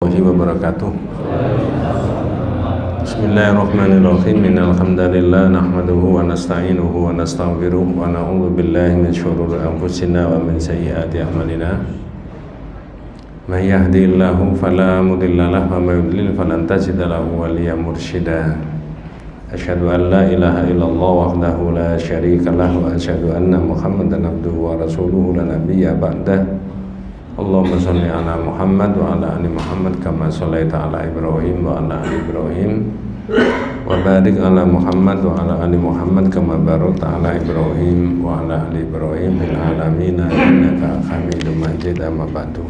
Wabarakatuh. Bismillahirrahmanirrahim. Innal hamdalillah nahmaduhu wa nasta'inuhu wa nastaghfiruh wa na'udzu billahi min shururi anfusina wa min sayyiati a'malina. May yahdihillahu fala mudilla lahu wa may yudlil falan tajida lahu waliyyan mursyida. Asyhadu an la ilaha illallah wahdahu la syarika lahu wa asyhadu anna Muhammadan abduhu wa rasuluhu la nabiyya ba'dah. Allahumma sholli ala Muhammad wa ala ali Muhammad kama shallaita ala Ibrahim wa ala ali Ibrahim wa barik ala Muhammad wa ala ali Muhammad kama barakta ala Ibrahim wa ala ali Ibrahim fil alamin innaka Hamidum Majid. Amma ba'du.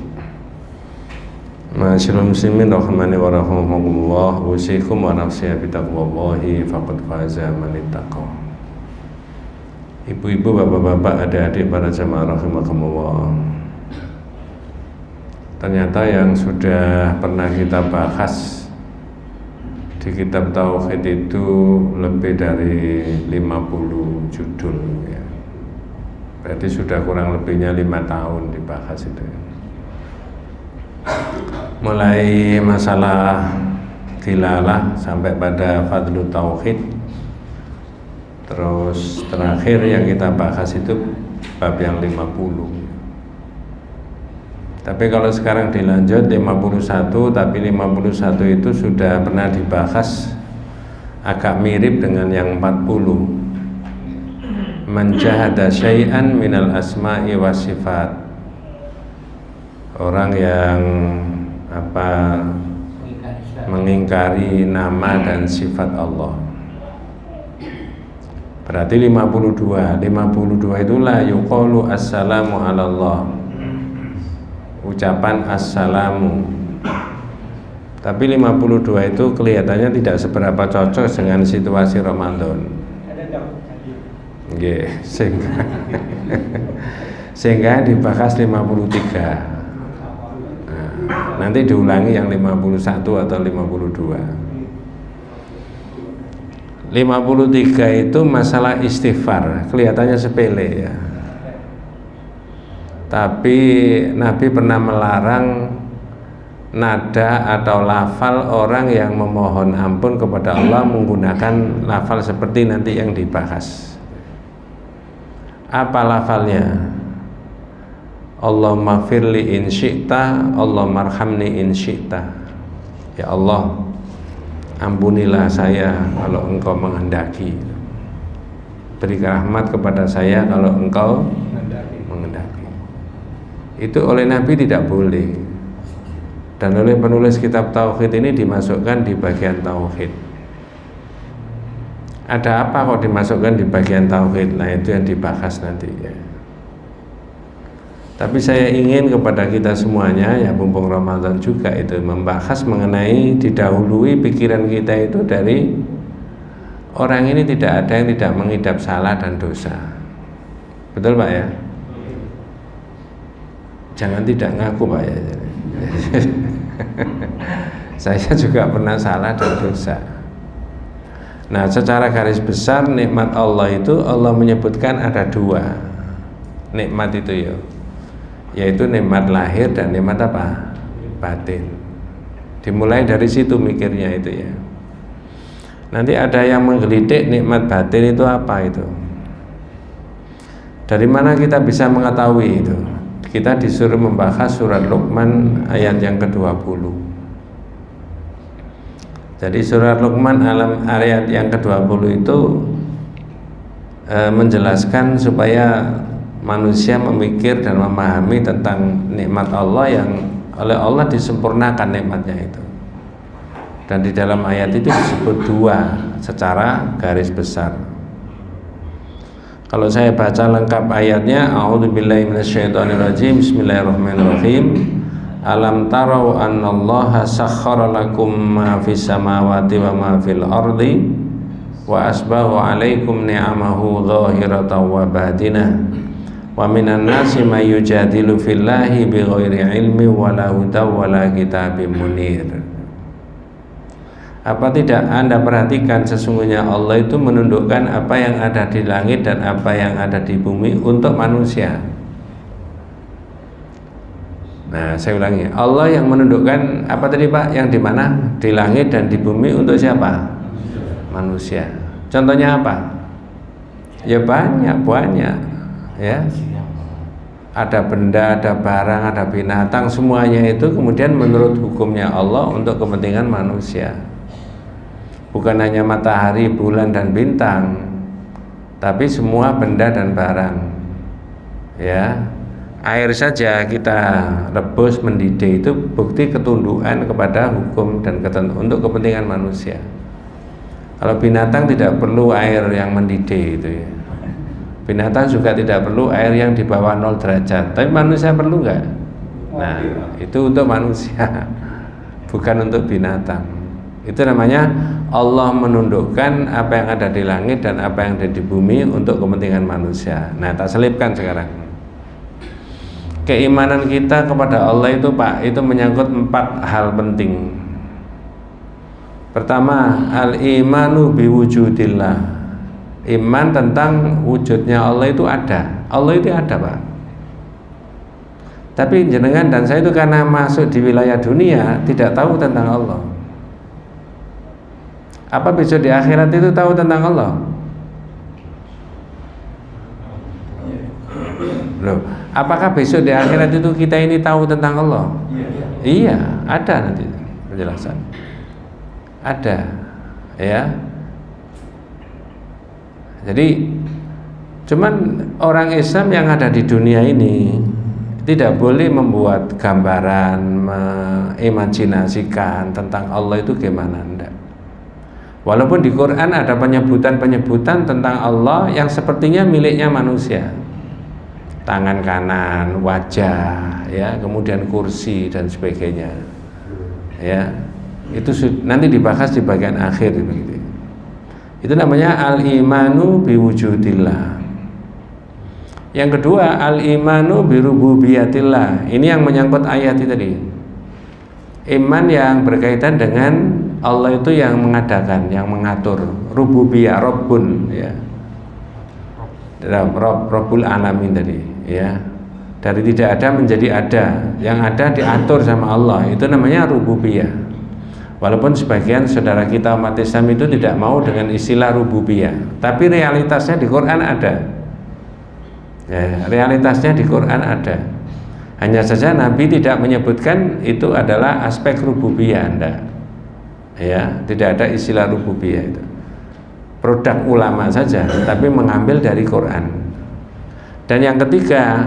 Ma'asyiral muslimin rahimani wa rahimakumullah, usikum wa nafsi bi taqwallahi faqad faza man ittaqa. Ibu-ibu, bapak-bapak, adik-adik para jamaah rahimakumullah. Ternyata yang sudah pernah kita bahas di kitab Tauhid itu lebih dari 50 judul ya. Berarti sudah kurang lebihnya 5 tahun dibahas itu ya. Mulai masalah dilalah sampai pada Fadlu Tauhid. Terus terakhir yang kita bahas itu bab yang 50. Tapi kalau sekarang dilanjut 51, tapi 51 itu sudah pernah dibahas agak mirip dengan yang 40. Man jahada syai'an minal asma'i wa sifat. Orang yang mengingkari nama dan sifat Allah. Berarti 52 itulah yuqalu assalamu ala Allah. Ucapan assalamu. Tapi 52 itu kelihatannya tidak seberapa cocok dengan situasi Ramadan. Nggih, sehingga dibahas 53. Nah, nanti diulangi yang 51 atau 52. 53 itu masalah istighfar, kelihatannya sepele ya. Tapi Nabi pernah melarang nada atau lafal orang yang memohon ampun kepada Allah menggunakan lafal seperti nanti yang dibahas. Apa lafalnya? Allahumma firli in syi'ta, Allahumma arhamni in syi'ta. Ya Allah, ampunilah saya kalau engkau menghendaki. Beri rahmat kepada saya kalau engkau menghendaki. Itu oleh Nabi tidak boleh, dan oleh penulis kitab Tauhid ini dimasukkan di bagian Tauhid. Ada apa kok dimasukkan di bagian Tauhid? Nah, itu yang dibahas nanti ya. Tapi saya ingin kepada kita semuanya ya, mumpung Ramadan juga, itu membahas mengenai, didahului pikiran kita itu dari orang ini tidak ada yang tidak mengidap salah dan dosa. Betul Pak ya? Jangan tidak ngaku Pak ya. Saya juga pernah salah dan dosa. Nah, secara garis besar nikmat Allah itu Allah menyebutkan ada 2 nikmat itu ya, yaitu nikmat lahir dan nikmat apa? Batin. Dimulai dari situ mikirnya itu ya. Nanti ada yang menggelitik nikmat batin itu apa itu? Dari mana kita bisa mengetahui itu? Kita disuruh membahas surat Luqman ayat yang ke-20. Jadi surat Luqman ayat yang ke-20 itu menjelaskan supaya manusia memikir dan memahami tentang nikmat Allah yang oleh Allah disempurnakan nikmatnya itu. Dan di dalam ayat itu disebut 2 secara garis besar. Kalau saya baca lengkap ayatnya, a'udzubillahi minasyaitonirrajim, bismillahirrahmanirrahim. Alam tarau annallaha sakhkhara lakum ma fis samawati wa ma fil ardi wa asbahu 'alaikum ni'amahu dhahiratan wa batinah wa minan nasi may yujadilu fillahi bighairi ilmi wa la hudaw wa la kitabim munir. Apa tidak Anda perhatikan sesungguhnya Allah itu menundukkan apa yang ada di langit dan apa yang ada di bumi untuk manusia. Nah, saya ulangi, Allah yang menundukkan apa tadi Pak? Yang di mana? Di langit dan di bumi untuk siapa? Manusia. Contohnya apa? Ya banyak ya. Ada benda, ada barang, ada binatang, semuanya itu kemudian menurut hukumnya Allah untuk kepentingan manusia. Bukan hanya matahari, bulan dan bintang, tapi semua benda dan barang. Ya. Air saja kita rebus mendidih itu bukti ketundukan kepada hukum dan untuk kepentingan manusia. Kalau binatang tidak perlu air yang mendidih itu ya. Binatang juga tidak perlu air yang di bawah 0 derajat. Tapi manusia perlu nggak? Nah, itu untuk manusia, bukan untuk binatang. Itu namanya Allah menundukkan apa yang ada di langit dan apa yang ada di bumi untuk kepentingan manusia. Nah, tak selipkan sekarang. Keimanan kita kepada Allah itu Pak, itu menyangkut 4 hal penting. Pertama, al-imanu biwujudillah. Iman tentang wujudnya Allah itu ada. Allah itu ada Pak. Tapi jenengan dan saya itu karena masuk di wilayah dunia tidak tahu tentang Allah. Apa besok di akhirat itu tahu tentang Allah? Loh, apakah besok di akhirat itu kita ini tahu tentang Allah? Iya, ada nanti penjelasan. Ada, ya. Jadi, cuman orang Islam yang ada di dunia ini tidak boleh membuat gambaran, mengimajinasikan tentang Allah itu gimana, enggak. Walaupun di Quran ada penyebutan-penyebutan tentang Allah yang sepertinya miliknya manusia. Tangan kanan, wajah, ya, kemudian kursi dan sebagainya, ya, itu nanti dibahas di bagian akhir begitu. Itu namanya al-imanu biwujudillah. Yang kedua, al-imanu birububiyatillah. Ini yang menyangkut ayat itu tadi. Iman yang berkaitan dengan Allah itu yang mengadakan, yang mengatur. Rububiyah, Rabbun, ya. Rabbul alamin tadi, ya. Dari tidak ada menjadi ada, yang ada diatur sama Allah, itu namanya rububiyah. Walaupun sebagian saudara kita umat Islam itu tidak mau dengan istilah rububiyah, tapi realitasnya di Quran ada, ya, realitasnya di Quran ada. Hanya saja Nabi tidak menyebutkan itu adalah aspek rububiyah, enggak, ya, tidak ada istilah rububiyah itu. Produk ulama saja, tapi mengambil dari Quran. Dan yang ketiga,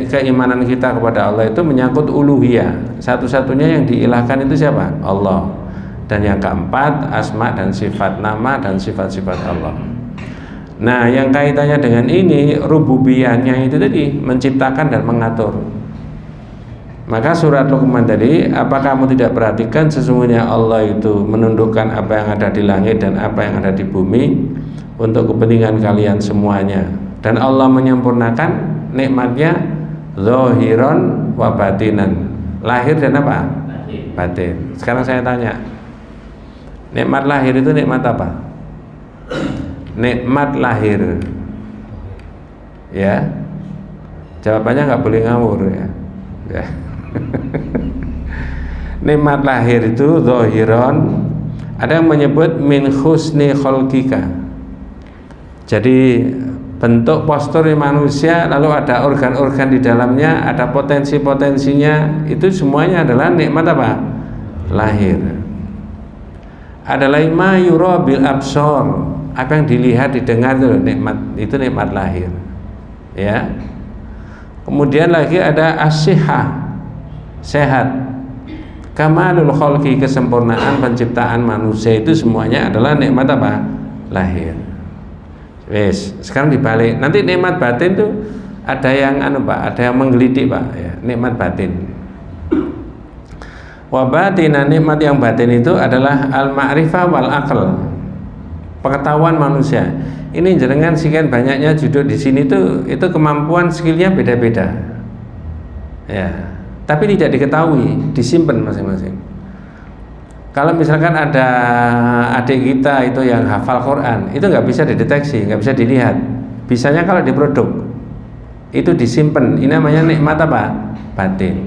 keimanan kita kepada Allah itu menyangkut uluhiyah. Satu-satunya yang diilahkan itu siapa? Allah. Dan yang keempat, asma dan sifat, nama dan sifat-sifat Allah. Nah, yang kaitannya dengan ini, rububiyahnya itu tadi, menciptakan dan mengatur. Maka surat Luqman tadi, apa kamu tidak perhatikan sesungguhnya Allah itu menundukkan apa yang ada di langit dan apa yang ada di bumi untuk kepentingan kalian semuanya. Dan Allah menyempurnakan nikmatnya zahiran wa batinan, lahir dan apa? Batin. Sekarang saya tanya, nikmat lahir itu nikmat apa? Nikmat lahir, ya. Jawabannya nggak boleh ngawur, ya. Nikmat lahir itu zahiran, ada yang menyebut min husni khalqika. Jadi bentuk postur manusia, lalu ada organ-organ di dalamnya, ada potensi-potensinya, itu semuanya adalah nikmat apa? Lahir. Ada lagi ma yura bil absar, apa yang dilihat, didengar itu nikmat lahir, ya. Kemudian lagi ada as-sihah, sehat. Kamalul khalqi, kesempurnaan penciptaan manusia, itu semuanya adalah nikmat apa? Lahir. Wes, sekarang dibalik. Nanti nikmat batin tuh ada yang Pak, ada yang menggelitik Pak, ya, nikmat batin. Wa batina, nikmat yang batin itu adalah al-ma'rifah wal aql, pengetahuan manusia. Ini jenengan sekian banyaknya duduk di sini tuh, itu kemampuan skillnya beda-beda, ya, tapi tidak diketahui, disimpan masing-masing. Kalau misalkan ada adik kita itu yang hafal Quran, itu nggak bisa dideteksi, nggak bisa dilihat. Bisanya kalau diproduk, itu disimpan. Ini namanya nikmat apa? Batin.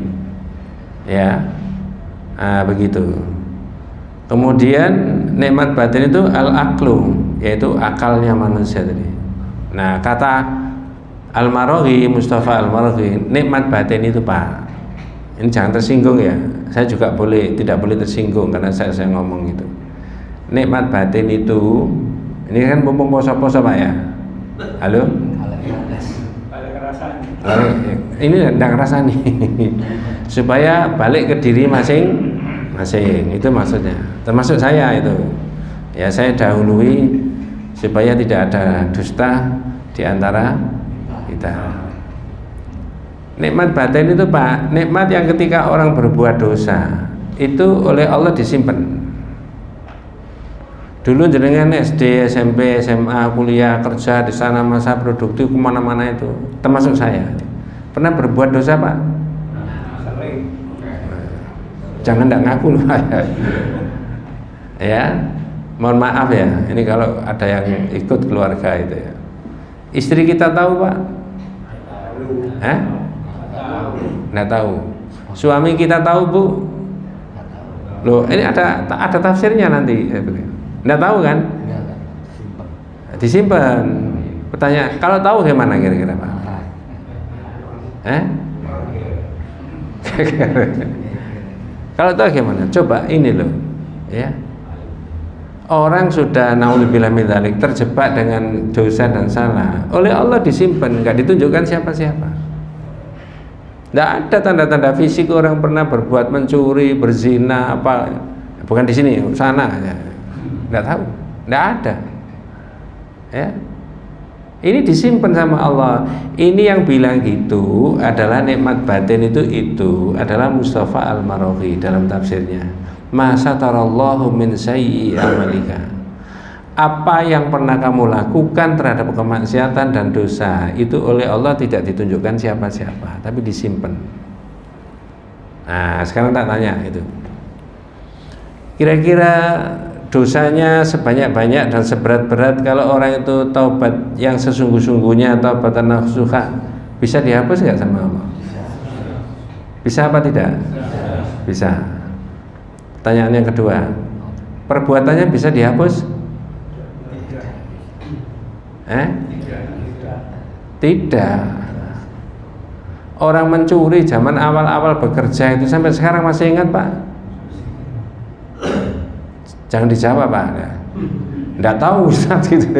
Ya, begitu. Kemudian nikmat batin itu al-aqlu, yaitu akalnya manusia tadi. Nah, kata Al-Maraghi, Mustafa Al-Maraghi, nikmat batin itu Pak, ini jangan tersinggung ya. Saya juga tidak boleh tersinggung karena saya ngomong gitu. Nikmat batin itu, ini kan mumpung poso-poso Pak ya. Halo? Ini tidak ngerasa nih. Supaya balik ke diri masing-masing, itu maksudnya. Termasuk saya itu. Ya, saya dahului supaya tidak ada dusta di antara kita. Nikmat batin itu Pak, nikmat yang ketika orang berbuat dosa itu oleh Allah disimpan. Dulu jenengan SD, SMP, SMA, kuliah, kerja di sana, masa produktif kemana-mana itu, termasuk saya. Pernah berbuat dosa Pak? Jangan tidak ngaku loh Pak. Ya, mohon maaf ya. Ini kalau ada yang ikut keluarga itu ya. Istri kita tahu Pak? Nggak tahu. Suami kita tahu Bu? Loh, ini ada tafsirnya nanti. Nggak tahu kan? Disimpan. Pertanyaan, kalau tahu gimana kira-kira Pak? Kalau tahu gimana? Coba ini loh, ya. Orang sudah naudzubillah min dzalik terjebak dengan dosa dan salah, oleh Allah disimpan, nggak ditunjukkan siapa-siapa. Nggak ada tanda-tanda fisik orang pernah berbuat mencuri, berzina, apa? Bukan di sini, sana ya. Nggak tahu, nggak ada. Ya, ini disimpan sama Allah. Ini yang bilang gitu adalah nikmat batin itu adalah Mustafa Al-Maraghi dalam tafsirnya. Ma satarallahu min sayyi amalika. Apa yang pernah kamu lakukan terhadap kemaksiatan dan dosa itu oleh Allah tidak ditunjukkan siapa-siapa, tapi disimpan. Nah, sekarang tak tanya itu. Kira-kira dosanya sebanyak-banyak dan seberat-berat, kalau orang itu taubat yang sesungguh-sungguhnya, taubatan nasuha, bisa dihapus nggak sama Allah? Bisa apa tidak? Bisa. Pertanyaan yang kedua, perbuatannya bisa dihapus? Tidak. Orang mencuri zaman awal-awal bekerja itu sampai sekarang masih ingat Pak? Jangan dijawab Pak. Nggak tahu Ustaz gitu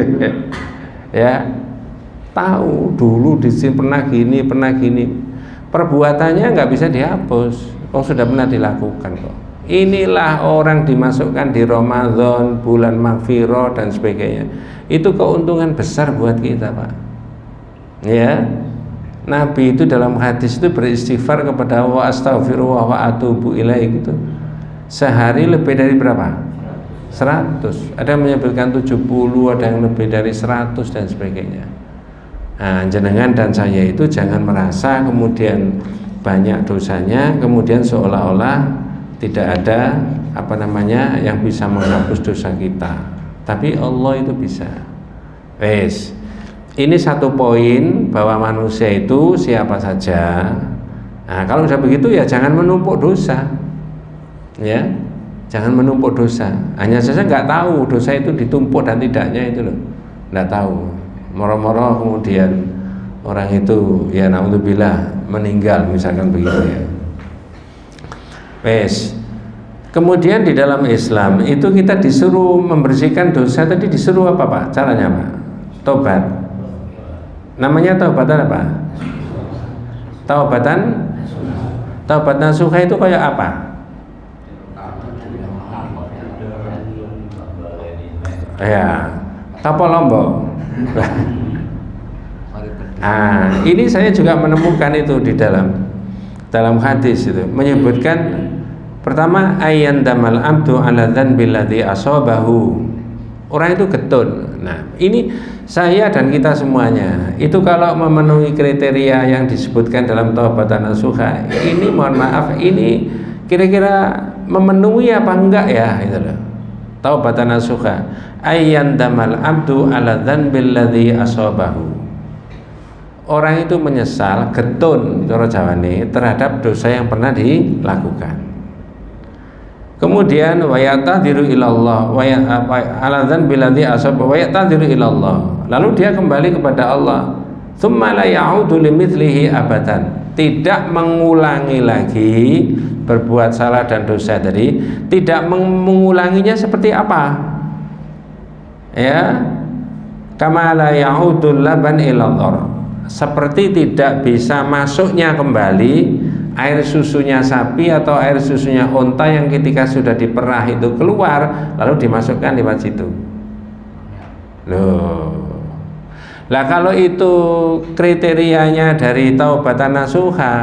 ya. Tahu dulu di sini pernah gini. Perbuatannya nggak bisa dihapus. Sudah pernah dilakukan kok. Inilah orang dimasukkan di Ramadan, bulan maghfirah dan sebagainya. Itu keuntungan besar buat kita Pak. Ya. Nabi itu dalam hadis itu beristighfar kepada wa astaghfirullah wa atubu ilaih gitu. Sehari lebih dari berapa? 100. Ada yang menyebutkan 70, ada yang lebih dari 100 dan sebagainya. Nah, jenengan dan saya itu jangan merasa kemudian banyak dosanya, kemudian seolah-olah tidak ada yang bisa menghapus dosa kita. Tapi Allah itu bisa. Ini satu poin bahwa manusia itu siapa saja. Nah, kalau sudah begitu ya jangan menumpuk dosa. Ya, jangan menumpuk dosa. Hanya saja nggak tahu dosa itu ditumpuk dan tidaknya itu loh, nggak tahu. Moro-moro kemudian orang itu ya naudzubillah meninggal misalkan begitu ya. Kemudian di dalam Islam itu kita disuruh membersihkan dosa. Tadi disuruh apa Pak? Caranya Pak? Tobat. Namanya taubatan apa? Taubat nasuha itu kayak apa? Ya, kapal Lombok. Ini saya juga menemukan itu di dalam hadis itu menyebutkan pertama ayyandamal abdu ala dzanbil ladzi asabahu. Orang itu getun. Nah, ini saya dan kita semuanya itu kalau memenuhi kriteria yang disebutkan dalam taubatan nasuha, ini mohon maaf, ini kira-kira memenuhi apa enggak ya itu loh. Taubatan nasuha ayyandamal abdu ala dzanbil ladzi asabahu. orang itu menyesal getun cara Jawane terhadap dosa yang pernah dilakukan. Kemudian wa ya'tadiru ilallah wa aladzan billadzi asaba wa ya'tadiru ilallah. Lalu dia kembali kepada Allah. Tsumma la ya'udu limithlihi abadan. Tidak mengulangi lagi berbuat salah dan dosa tadi, tidak mengulanginya seperti apa? Ya. Kama la ya'udul laban ilallah. Seperti tidak bisa masuknya kembali air susunya sapi atau air susunya unta yang ketika sudah diperah itu keluar lalu dimasukkan lewat situ. Loh. Lah kalau itu kriterianya dari taubatan nasuha,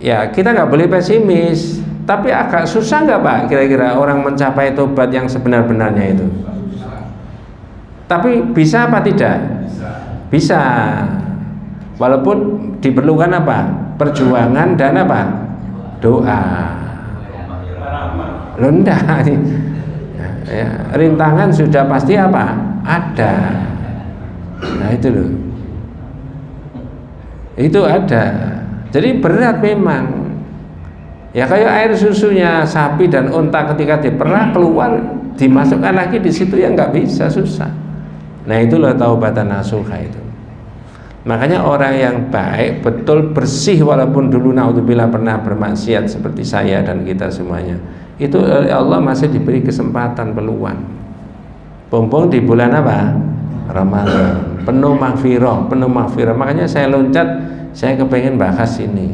ya kita nggak boleh pesimis. Tapi agak susah nggak Pak kira-kira orang mencapai tobat yang sebenar-benarnya itu? Tapi bisa apa tidak? Bisa. Walaupun diperlukan apa? Perjuangan dan apa? Doa. Loh enggak. Ya, rintangan sudah pasti apa? Ada. Nah itu loh. Itu ada. Jadi berat memang. Ya kayak air susunya sapi dan unta ketika diperah keluar dimasukkan lagi di situ ya nggak bisa, susah. Nah itulah taubatan nasuha itu. Makanya orang yang baik betul bersih walaupun dulu naudzubillah pernah bermaksiat seperti saya dan kita semuanya. Itu Allah masih diberi kesempatan peluang. Pompong di bulan apa? Ramadan. Penuh maghfirah, penuh maghfirah. Makanya saya loncat, saya kepengen bahas ini.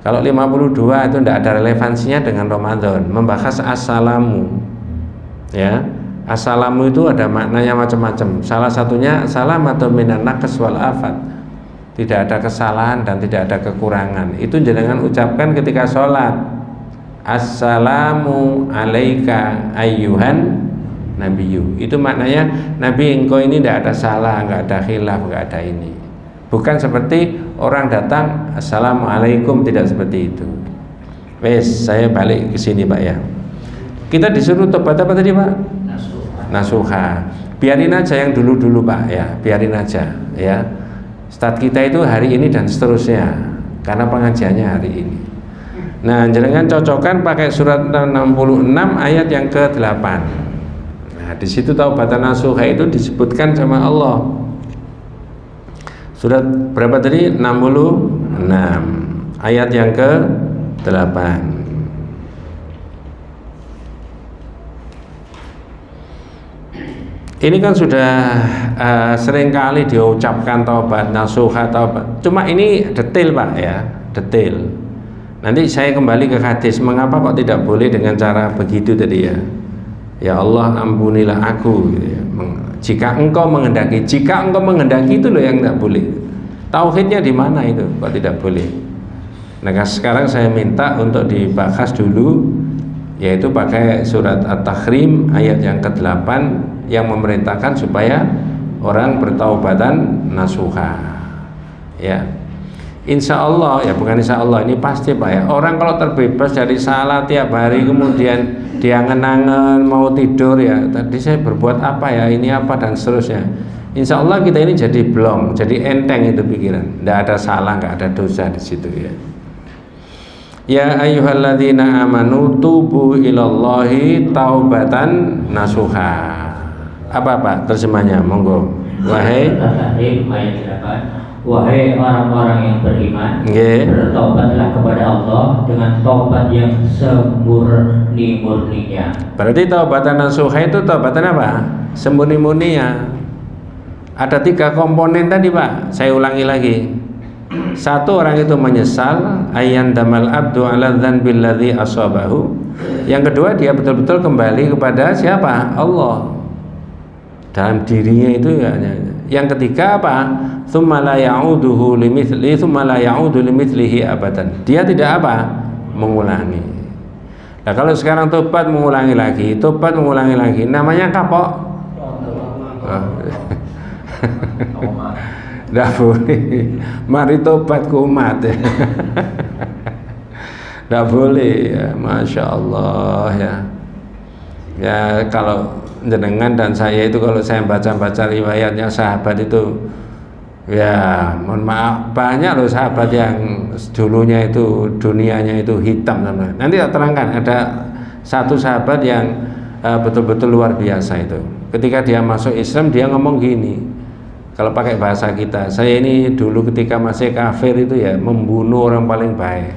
Kalau 52 itu tidak ada relevansinya dengan Ramadan. Membahas assalamu. Ya. Assalamu itu ada maknanya macam-macam. Salah satunya salamatu minan naqs wal afat. Tidak ada kesalahan dan tidak ada kekurangan. Itu jangan ucapkan ketika sholat. Assalamu alaika ayyuhan nabiyyu. Itu maknanya Nabi engkau ini tidak ada salah, nggak ada khilaf, nggak ada ini. Bukan seperti orang datang assalamualaikum, tidak seperti itu. Wes, saya balik ke sini Pak ya. Kita disuruh tobat apa tadi Pak? Nasuha. Biarin aja yang dulu-dulu Pak ya, biarin aja ya. Start kita itu hari ini dan seterusnya karena pengajiannya hari ini. Nah, jangan cocokkan pakai surat 66 ayat yang ke-8. Nah, di situ taubatan nasuha itu disebutkan sama Allah. Surat berapa tadi? 66 ayat yang ke-8. Ini kan sudah seringkali diucapkan taubat nasuha taubat. Cuma ini detail Pak ya, detail. Nanti saya kembali ke hadis, mengapa kok tidak boleh dengan cara begitu tadi ya? Ya Allah ampunilah aku gitu ya. Jika engkau menghendaki itu loh yang tidak boleh. Tauhidnya di mana itu kok tidak boleh? Nah sekarang saya minta untuk dibahas dulu, yaitu pakai surat At-Tahrim ayat yang ke-8 yang memerintahkan supaya orang bertaubatan nasuha. Ya, insya Allah ya, bukan insya Allah, ini pasti Pak ya. Orang kalau terbebas dari salah tiap hari kemudian dia ngenangan mau tidur ya, tadi saya berbuat apa ya, ini apa dan seterusnya. Insya Allah kita ini jadi blong, jadi enteng itu pikiran, tidak ada salah, nggak ada dosa di situ ya. Ya ayyuhalladzina amanu tubu ilallahi taubatan nasuha. Apa Pak terjemahnya? Monggo. Wahai wahai orang-orang yang beriman, bertobatlah kepada Allah dengan taubat yang semurni-murninya. Berarti taubatan nasuha itu taubatan apa? Semurni-murninya. Ada 3 komponen tadi Pak. Saya ulangi lagi. 1, orang itu menyesal ayyan damal abdu ala dzanbil ladzi asabahu. Yang kedua, dia betul-betul kembali kepada siapa? Allah. Dalam dirinya itu ya. Yang ketiga apa? Tsumma la ya'uduhu limithli tsumma la ya'udu limithlihi abadan. Dia tidak apa? Mengulangi. Nah, kalau sekarang tobat mengulangi lagi, tobat mengulangi lagi, namanya kapok. Tidak boleh. Mari tobat kumat ya. Tidak boleh ya. Masya Allah ya. Ya kalau jenengan dan saya itu kalau saya baca-baca riwayatnya sahabat itu Ya, mohon maaf, banyak loh sahabat yang dulunya itu dunianya itu hitam. Nanti tak terangkan, ada satu sahabat yang betul-betul luar biasa itu. Ketika dia masuk Islam, dia ngomong gini, kalau pakai bahasa kita, saya ini dulu ketika masih kafir itu ya membunuh orang paling baik,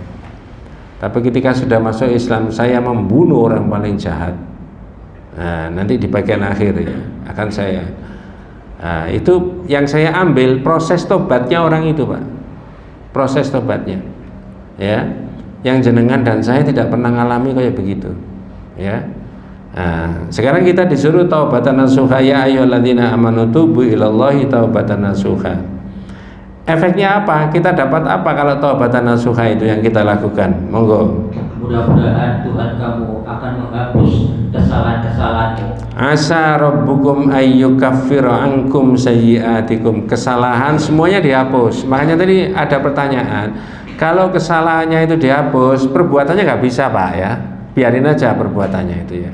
tapi ketika sudah masuk Islam, saya membunuh orang paling jahat. Nah, nanti di bagian akhir ya akan saya. Nah, itu yang saya ambil proses tobatnya orang itu, Pak. Proses tobatnya. Ya. Yang jenengan dan saya tidak pernah ngalami kayak begitu. Ya. Nah, sekarang kita disuruh taubatan nasuha, ya ayyuhalladzina amanu tubu ilallahi taubatan nasuha. Efeknya apa? Kita dapat apa kalau taubatan nasuha itu yang kita lakukan? Monggo. Mudah-mudahan Tuhan kamu akan menghapus kesalahan-kesalahanmu. Asa rabbukum ayyukaffira ankum sayyiatikum. Kesalahan semuanya dihapus. Makanya tadi ada pertanyaan, kalau kesalahannya itu dihapus, perbuatannya nggak bisa, Pak, ya. Biarin aja perbuatannya itu ya.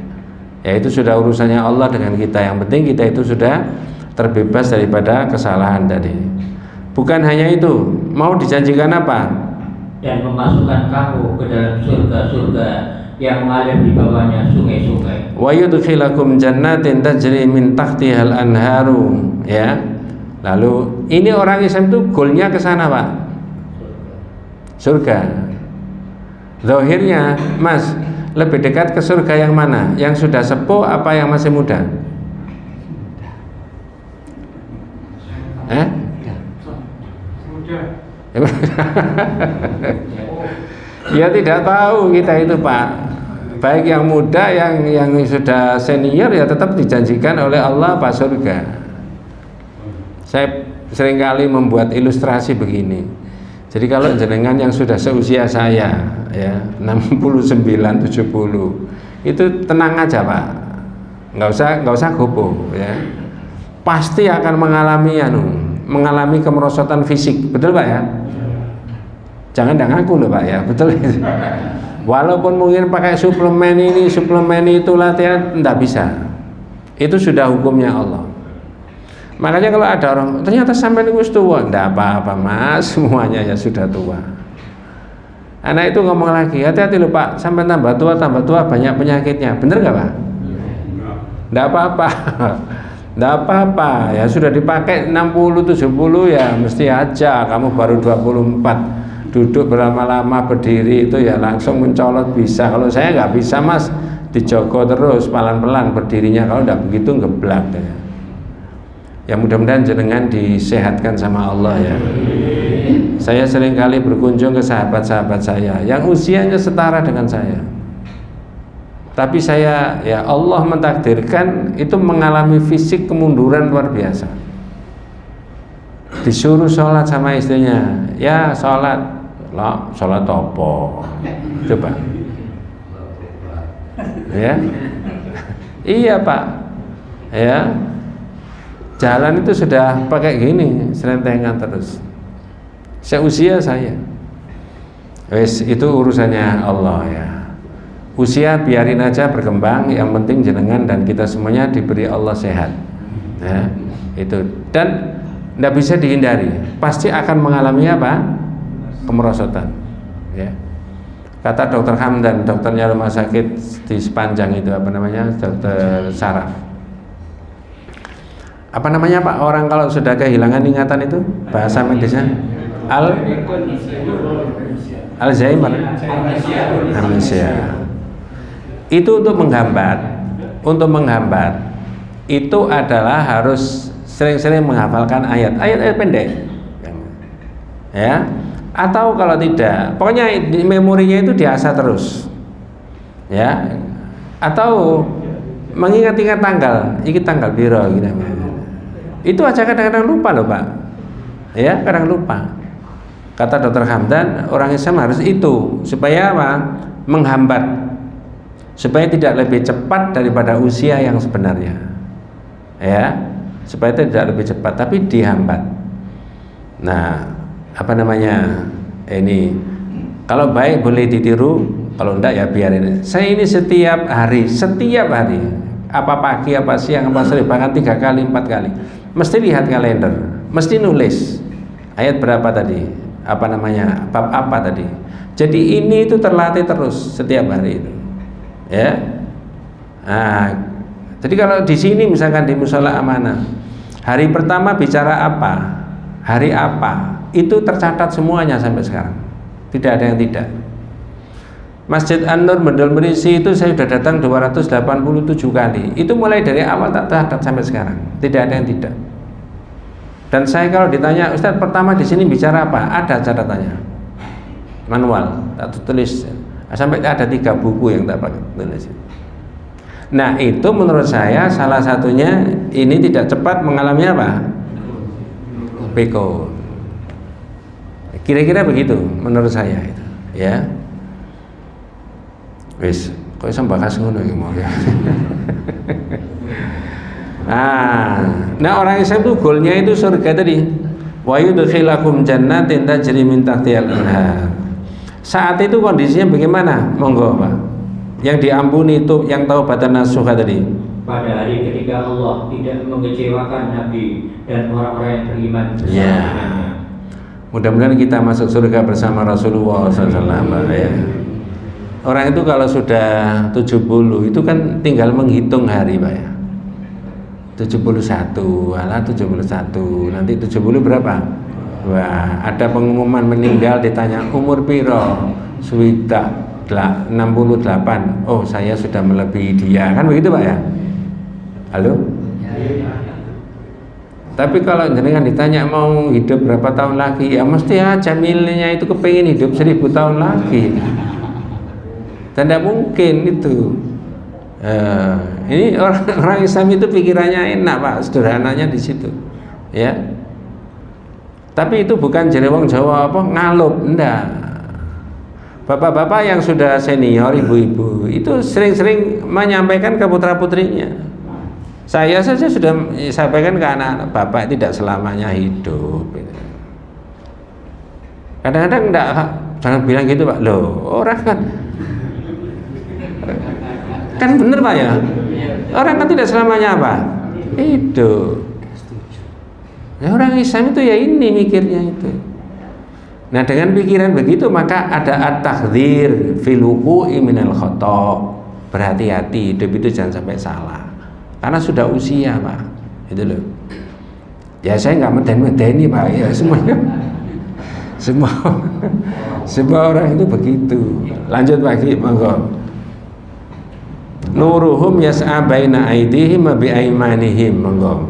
Ya itu sudah urusannya Allah dengan kita. Yang penting kita itu sudah terbebas daripada kesalahan tadi. Bukan hanya itu, mau dijanjikan apa? Dan memasukkan kamu ke dalam surga-surga yang mengalir di bawahnya sungai-sungai. Wa yudkhilakum jannatin tajri min tahtihal anharu, ya. Lalu ini orang Islam itu goalnya ke sana, Pak. Surga. Zahirnya, Mas, lebih dekat ke surga yang mana? Yang sudah sepuh apa yang masih muda? Ya tidak tahu kita itu, Pak. Baik yang muda, yang sudah senior ya tetap dijanjikan oleh Allah Pak surga. Saya seringkali membuat ilustrasi begini. Jadi kalau jenengan yang sudah seusia saya ya 69 70 itu tenang aja, Pak. Nggak usah gopo ya. Pasti akan mengalami kemerosotan fisik. Betul, Pak, ya? Jangan ngaku loh, Pak, ya. Betul. Walaupun mungkin pakai suplemen ini, suplemen itu, latihan, enggak bisa. Itu sudah hukumnya Allah. Makanya kalau ada orang, ternyata sampai ini tua, enggak apa-apa, Mas, semuanya ya sudah tua. Anak itu ngomong lagi, hati-hati loh, Pak, sampai tambah tua banyak penyakitnya. Bener nggak, Pak? Enggak apa-apa. Enggak apa-apa, ya sudah dipakai 60 70 ya mesti aja. Kamu baru 24 duduk berlama-lama berdiri itu ya langsung mencolot bisa. Kalau saya nggak bisa, Mas, dijogo terus pelan-pelan berdirinya. Kalau nggak begitu ngeblak ya. Ya mudah-mudahan jenengan disehatkan sama Allah ya. Saya seringkali berkunjung ke sahabat-sahabat saya yang usianya setara dengan saya. Tapi saya ya Allah mentakdirkan itu mengalami fisik kemunduran luar biasa. Disuruh sholat sama istrinya, ya sholat. Lah, sholat apa? Coba. Ya. Iya, Pak. Ya. Jalan itu sudah pakai gini, selentengan terus. Seusia saya. Wes itu urusannya Allah ya. Usia biarin aja berkembang, yang penting jenengan dan kita semuanya diberi Allah sehat. Ya, itu. Dan tidak bisa dihindari, pasti akan mengalami apa? Kemerosotan. Ya. Kata Dokter Hamdan, dokternya rumah sakit di sepanjang itu apa namanya, Dokter Saraf. Apa namanya, Pak, orang kalau sudah kehilangan ingatan itu bahasa medisnya? Alzheimer, amnesia. Itu untuk menghambat itu adalah harus sering-sering menghafalkan ayat-ayat pendek ya, atau kalau tidak pokoknya memorinya itu diasah terus ya, atau mengingat-ingat tanggal, ini tanggal biro gitu. Itu aja kadang-kadang lupa loh, Pak ya, kadang lupa. Kata Dokter Hamdan, orang Islam harus itu supaya apa? Menghambat, supaya tidak lebih cepat daripada usia yang sebenarnya ya, supaya tidak lebih cepat tapi dihambat. Nah, apa namanya, ini kalau baik boleh ditiru, kalau enggak ya biarin. Saya ini setiap hari apa pagi apa siang apa sore bahkan 3 kali 4 kali mesti lihat kalender, mesti nulis Ayat berapa tadi? Apa namanya? Bab apa tadi? Jadi ini itu terlatih terus setiap hari itu. Ya. Nah, jadi kalau di sini misalkan di Mushola Amanah, hari pertama bicara apa? Hari apa? Itu tercatat semuanya sampai sekarang. Tidak ada yang tidak. Masjid An-Nur Mendol Merisi itu saya sudah datang 287 kali. Itu mulai dari awal tak tercatat sampai sekarang. Tidak ada yang tidak. Dan saya kalau ditanya, Ustadz pertama di sini bicara apa? Ada catatannya. Manual, tak tulis. Sampai ada 3 buku yang tak pakai tulis. Nah, itu menurut saya salah satunya ini tidak cepat mengalami apa? Beko. Kira-kira begitu menurut saya itu, ya. Wis, kok iso bakas ngono iki mau ya. Nah, orang Islam itu goalnya itu surga tadi. Wa yudkhilakum jannatin tajri min tahtihal anhar. Saat itu kondisinya bagaimana? Monggo, Pak. Yang diampuni itu yang taubatan nasuha tadi. Pada hari ketika Allah tidak mengecewakan Nabi dan orang-orang yang beriman bersamanya. Mudah-mudahan kita masuk surga bersama Rasulullah SAW, ya. Orang itu kalau sudah 70 itu kan tinggal menghitung hari, Pak, ya. 71, alah 71, nanti 70 berapa? Wah, ada pengumuman meninggal ditanya umur piro? Sudah 68. Oh, saya sudah melebihi dia. Kan begitu, Pak, ya? Halo? Tapi kalau jenengan ditanya mau hidup berapa tahun lagi, ya mesti aja milihnya itu kepingin hidup 1000 tahun lagi. Dan tidak mungkin itu. Ini orang Islam itu pikirannya enak, Pak, sederhananya di situ, ya. Tapi itu bukan jerewong Jawa apa ngalup, enggak. Bapak-bapak yang sudah senior, ibu-ibu itu sering-sering menyampaikan ke putra-putrinya. Saya saja sudah sampaikan ke anak-anak, bapak tidak selamanya hidup. Kadang-kadang enggak, jangan bilang gitu, Pak. Loh, orang kan bener, Pak, ya. Orang kan tidak selamanya apa? Hidup. Ya, orang Islam itu ya ini mikirnya itu. Nah, dengan pikiran begitu maka ada at-tahdhir fil wuqu'i minal khata'. Berhati-hati, hidup itu jangan sampai salah. Karena sudah usia, Pak. Itu loh. Ya saya nggak meden-medeni, Pak, ya semuanya. Semua orang itu begitu. Lanjut lagi, monggo. Nuruhum yas'a baina aydihim wa bi aymanihim, monggo.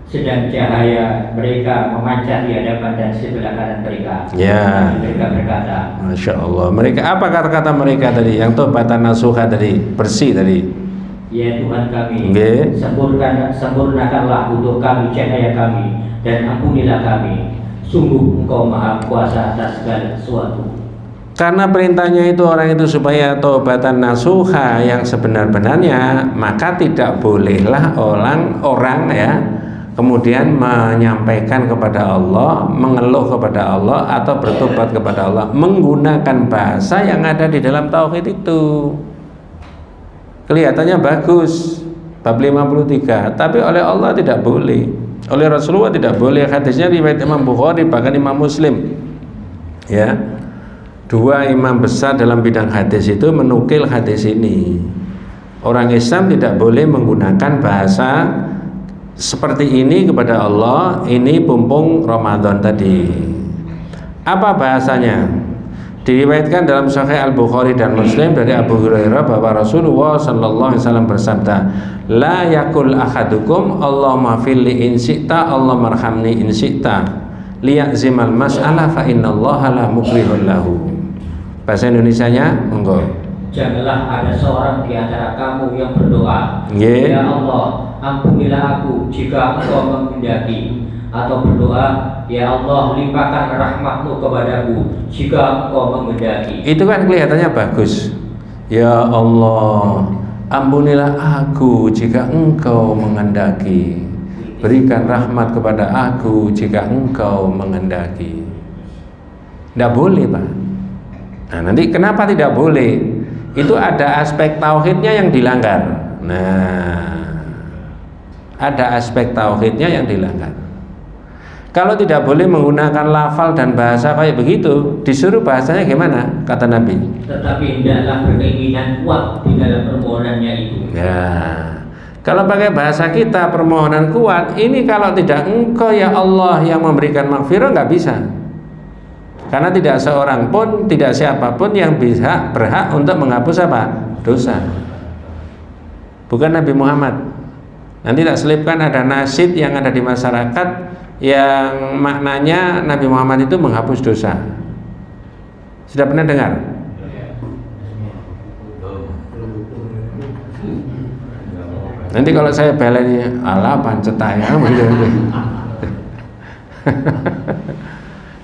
Sedang cahaya mereka memancar di hadapan dan sebelah kanan mereka. Ya. Mereka berkata, Masya Allah. Mereka apa kata-kata mereka tadi? Yang taubatan nasuha tadi, bersih tadi. Ya Tuhan kami, Okay. sempurnakanlah untuk kami cahaya kami dan ampunilah kami. Sungguh Engkau Maha Kuasa atas segala sesuatu. Karena perintahnya itu orang itu supaya taubatan nasuha yang sebenar-benarnya, maka tidak bolehlah orang ya kemudian menyampaikan kepada Allah, mengeluh kepada Allah atau bertobat kepada Allah menggunakan bahasa yang ada di dalam tauhid itu. Kelihatannya bagus bab 53, tapi oleh Allah tidak boleh, oleh Rasulullah tidak boleh. Hadisnya riwayat Imam Bukhari bahkan Imam Muslim, ya. Dua imam besar dalam bidang hadis itu menukil hadis ini. Orang Islam tidak boleh menggunakan bahasa seperti ini kepada Allah. Ini pumpung Ramadan tadi. Apa bahasanya? Diriwayatkan dalam Sahih Al-Bukhari dan Muslim dari Abu Hurairah bahwa Rasulullah sallallahu alaihi wasallam bersabda, "La yakul ahadukum Allahumma fili in syi'ta, Allahumma arhamni in syi'ta, liya'zimal mas'alah fa innallaha la mukrihun lahu." Bahasa Indonesianya, monggo. Janganlah ada seorang di antara kamu yang berdoa, Yeah. Ya Allah, ampunilah aku jika Engkau menghendaki, atau berdoa, Ya Allah, limpahkan rahmat-Mu kepadaku jika Engkau menghendaki. Itu kan kelihatannya bagus. Ya Allah, ampunilah aku jika Engkau menghendaki. Berikan rahmat kepada aku jika Engkau menghendaki. Tidak boleh, Pak. Nah, nanti kenapa tidak boleh? Itu ada aspek tauhidnya yang dilanggar. Nah, ada aspek tauhidnya yang dilanggar. Kalau tidak boleh menggunakan lafal dan bahasa kayak begitu, disuruh bahasanya gimana? Kata Nabi. Tetapi hendaklah berkeinginan kuat di dalam permohonannya itu. Ya, kalau pakai bahasa kita permohonan kuat, ini kalau tidak Engkau ya Allah yang memberikan maghfirah nggak bisa. Karena tidak seorang pun, tidak siapapun yang bisa berhak untuk menghapus apa? Dosa. Bukan Nabi Muhammad. Nanti tak selipkan ada nasyid yang ada di masyarakat yang maknanya Nabi Muhammad itu menghapus dosa. Sudah pernah dengar? Nanti kalau saya baleni ala pancetaya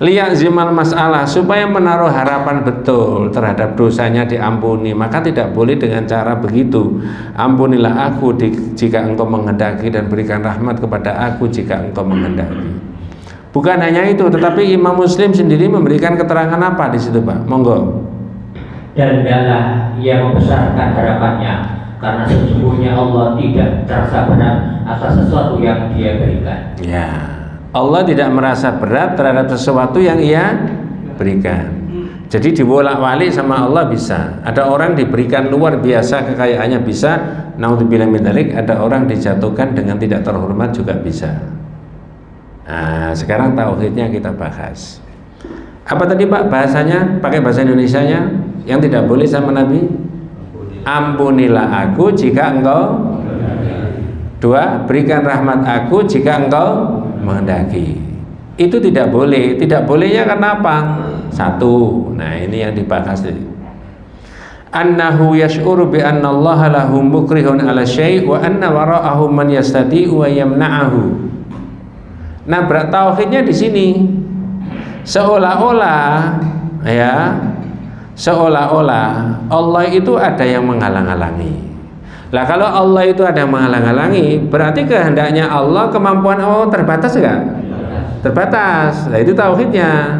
lihat zimal masalah, supaya menaruh harapan betul terhadap dosanya diampuni, maka tidak boleh dengan cara begitu. Ampunilah aku jika engkau menghendaki, dan berikan rahmat kepada aku jika engkau menghendaki. Bukan hanya itu, tetapi Imam Muslim sendiri memberikan keterangan apa di situ, Pak? Monggo. Dan hendaklah ia membesarkan harapannya, karena sesungguhnya Allah tidak terasa berat atas sesuatu yang Dia berikan. Ya, Allah tidak merasa berat terhadap sesuatu yang Ia berikan. Jadi dibolak-balik sama Allah bisa. Ada orang diberikan luar biasa kekayaannya bisa, naudzubillah min dzalik, ada orang dijatuhkan dengan tidak terhormat juga bisa. Nah, sekarang tauhidnya kita bahas. Apa tadi Pak bahasanya? Pakai bahasa Indonesianya yang tidak boleh sama Nabi? Ampunilah aku jika engkau. Dua, berikan rahmat aku jika engkau menghendaki. Itu tidak boleh. Tidak bolehnya karena apa? Satu, nah ini yang dibahas tadi. Annahu yash'uru bi anna Allah lahu mukrihun ala syai' wa anna wara'ahu man yastati'u wa yamna'ahu. Nah, tauhidnya di sini seolah-olah ya, seolah-olah Allah itu ada yang menghalang-halangi. Lah kalau Allah itu ada yang menghalang-halangi, berarti kehendaknya Allah, kemampuan Allah terbatas enggak? Terbatas. Nah, itu tauhidnya.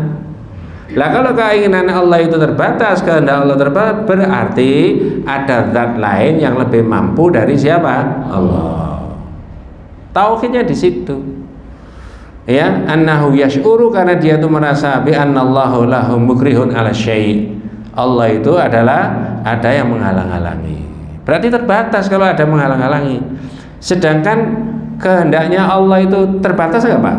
Lah kalau keinginan Allah itu terbatas, kehendak Allah terbatas, berarti ada zat lain yang lebih mampu dari siapa? Allah. Tauhidnya di situ. Ya, annahu yash'uru, karena dia itu merasa bi annallahu lahu mukrihun ala syai'. Allah itu adalah ada yang menghalang-halangi. Berarti terbatas kalau ada menghalang-halangi. Sedangkan kehendaknya Allah itu terbatas enggak, Pak?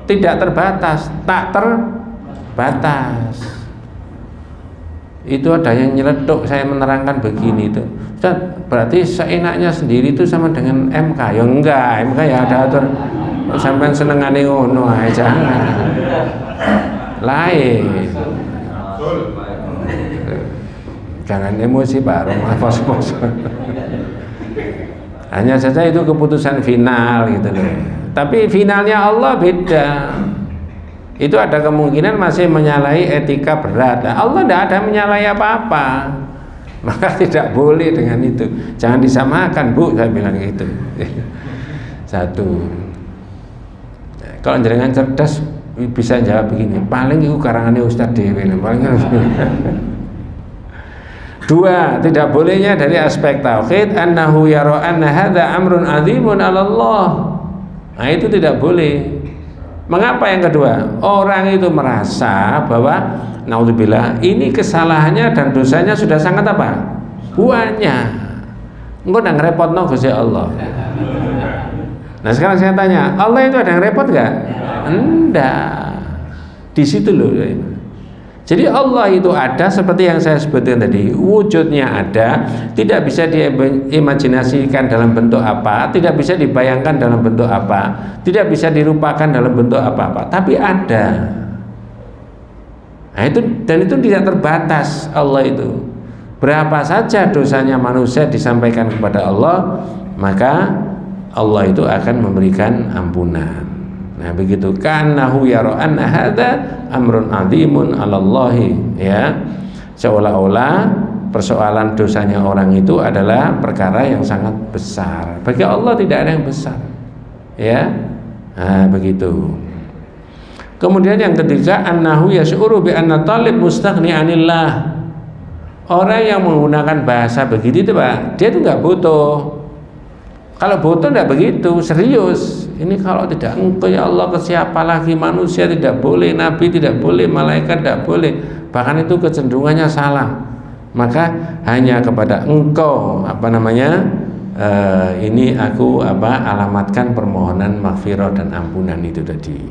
Tidak terbatas, tak terbatas. Itu ada yang nyeletuk saya menerangkan begini itu. Ustaz, berarti seenaknya sendiri itu sama dengan MK? Ya enggak, MK ya ada aturan. Sampai senengane ngono ae, jangan. Lain. Jangan emosi Pak, pos-pos. Hanya saja itu keputusan final gitu loh. Tapi finalnya Allah beda. Itu ada kemungkinan masih menyalahi etika berat. Nah, Allah tidak ada menyalahi apa-apa. Maka tidak boleh dengan itu. Jangan disamakan, Bu, saya bilang gitu. Satu. Kalau jenengan cerdas bisa jawab begini, paling itu karangannya Ustadz Dewi, paling. Dua, tidak bolehnya dari aspek tauhid annahu yara anna hadza amrun azimun 'ala Allah. Nah, itu tidak boleh. Mengapa yang kedua? Orang itu merasa bahwa naudzubillah ini kesalahannya dan dosanya sudah sangat apa? Banyak. Engko nang repotno Gusti Allah. Nah, sekarang saya tanya, Allah itu ada yang repot enggak? Enggak. Di situ loh. Jadi Allah itu ada seperti yang saya sebutkan tadi, wujudnya ada, tidak bisa diimajinasikan dalam bentuk apa, tidak bisa dibayangkan dalam bentuk apa, tidak bisa dirupakan dalam bentuk apa-apa, tapi ada. Nah, itu, dan itu tidak terbatas Allah itu. Berapa saja dosanya manusia disampaikan kepada Allah, maka Allah itu akan memberikan ampunan. Nah, begitu, kanahu yara anna hadza amrun azimun 'alallahi, ya. Seolah-olah persoalan dosanya orang itu adalah perkara yang sangat besar. Bagi Allah tidak ada yang besar. Ya. Nah, begitu. Kemudian yang ketiga, annahu yash'uru bi anna talib mustaghni 'anillah. Orang yang menggunakan bahasa begitu itu, Pak, dia itu enggak butuh. Kalau butuh tidak begitu, serius. Ini kalau tidak Engkau ya Allah, ke siapa lagi? Manusia tidak boleh, Nabi tidak boleh, malaikat tidak boleh. Bahkan itu kecenderungannya salah. Maka hanya kepada Engkau ini aku alamatkan permohonan maghfirah dan ampunan itu tadi.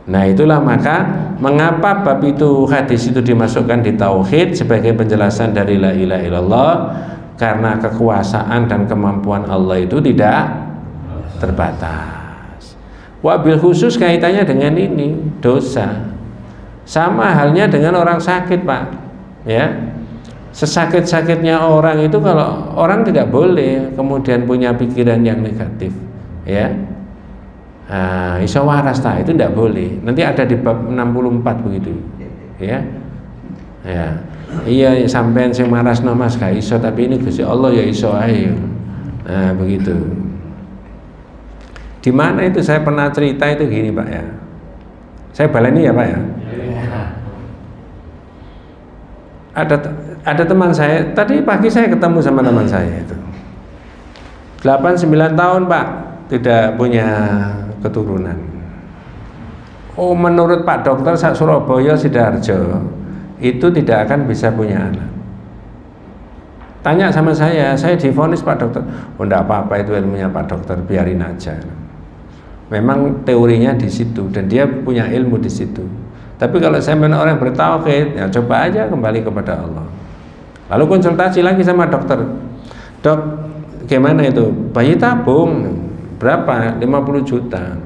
Nah itulah maka mengapa bab itu, hadis itu dimasukkan di tauhid sebagai penjelasan dari la ilaha illallah, karena kekuasaan dan kemampuan Allah itu tidak terbatas. Wabil khusus kaitannya dengan ini dosa. Sama halnya dengan orang sakit, Pak. Ya. Sesakit-sakitnya orang itu, kalau orang tidak boleh kemudian punya pikiran yang negatif, ya. Iso waras itu tidak boleh. Nanti ada di bab 64 begitu. Ya. Ya. Iya sampean sing marasno Mas gak iso, tapi ini Gusti Allah ya iso ae. Nah, begitu. Di mana itu saya pernah cerita itu gini, Pak ya. Saya baleni ya, Pak ya. Ada teman saya, tadi pagi saya ketemu sama teman saya itu. 8-9 tahun, Pak, tidak punya keturunan. Oh, menurut Pak Dokter Surabaya Sidoarjo itu tidak akan bisa punya anak. Tanya sama saya divonis Pak Dokter. Oh enggak apa-apa, itu ilmunya Pak Dokter, biarin aja. Memang teorinya di situ dan dia punya ilmu di situ. Tapi kalau saya orang bertauhid, ya coba aja kembali kepada Allah. Lalu konsultasi lagi sama dokter. Dok, gimana itu? Bayi tabung berapa? 50 juta.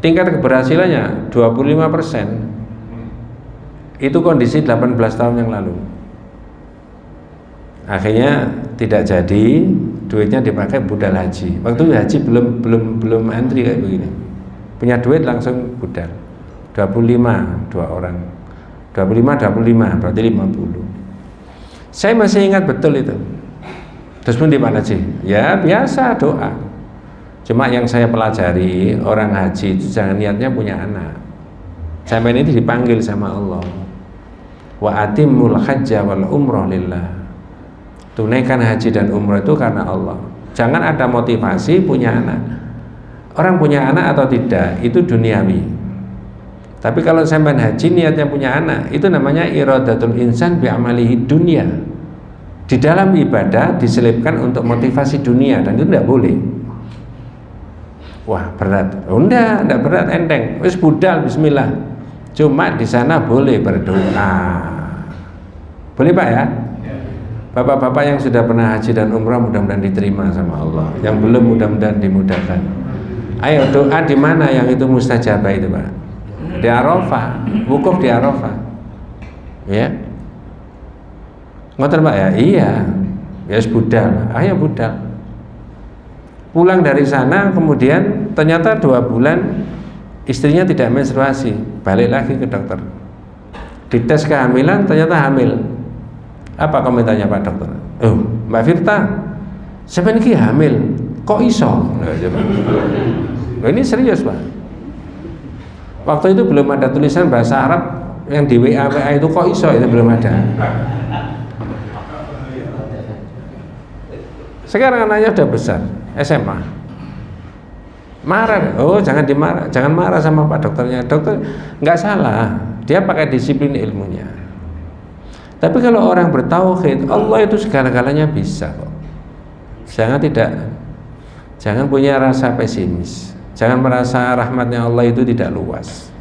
Tingkat keberhasilannya 25%. Itu kondisi 18 tahun yang lalu. Akhirnya tidak jadi, duitnya dipakai budal haji. Waktu haji belum antri kayak begini. Punya duit langsung budal. 25 dua orang. 25 berarti 50. Saya masih ingat betul itu. Terus pun di mana sih? Ya biasa doa. Cuma yang saya pelajari, orang haji itu jangan niatnya punya anak. Sampai ini dipanggil sama Allah. Wa atimul hajja wal umrah lillah. Tunaikan haji dan umrah itu karena Allah. Jangan ada motivasi punya anak. Orang punya anak atau tidak itu duniawi. Tapi kalau sampai haji niatnya punya anak, itu namanya iradatul insan bi amalihi dunya. Di dalam ibadah diselipkan untuk motivasi dunia dan itu tidak boleh. Wah berat. Oh, enggak berat, enteng. Wis budal bismillah. Cuma di sana boleh berdoa. Boleh Pak ya? Bapak-bapak yang sudah pernah haji dan umrah mudah-mudahan diterima sama Allah. Yang belum mudah-mudahan dimudahkan. Ayo doa di mana yang itu mustajabah itu, Pak? Di Arafah, wukuf di Arafah. Ya. Ngoten Pak ya? Iya. Ya budal. Ayo budal. Pulang dari sana kemudian ternyata 2 bulan istrinya tidak menstruasi, balik lagi ke dokter. Dites kehamilan ternyata hamil. Apa komentarnya Pak Dokter? Oh, Mbak Firta, sampai ini hamil, kok iso? Nah, ini serius Pak. Waktu itu belum ada tulisan bahasa Arab yang di WA itu kok iso, itu belum ada. Sekarang anaknya udah besar, SMA. Marah, oh jangan marah sama Pak Dokternya. Dokter nggak salah, dia pakai disiplin ilmunya. Tapi kalau orang bertauhid, Allah itu segala-galanya bisa kok. Jangan punya rasa pesimis. Jangan merasa rahmatnya Allah itu tidak luas.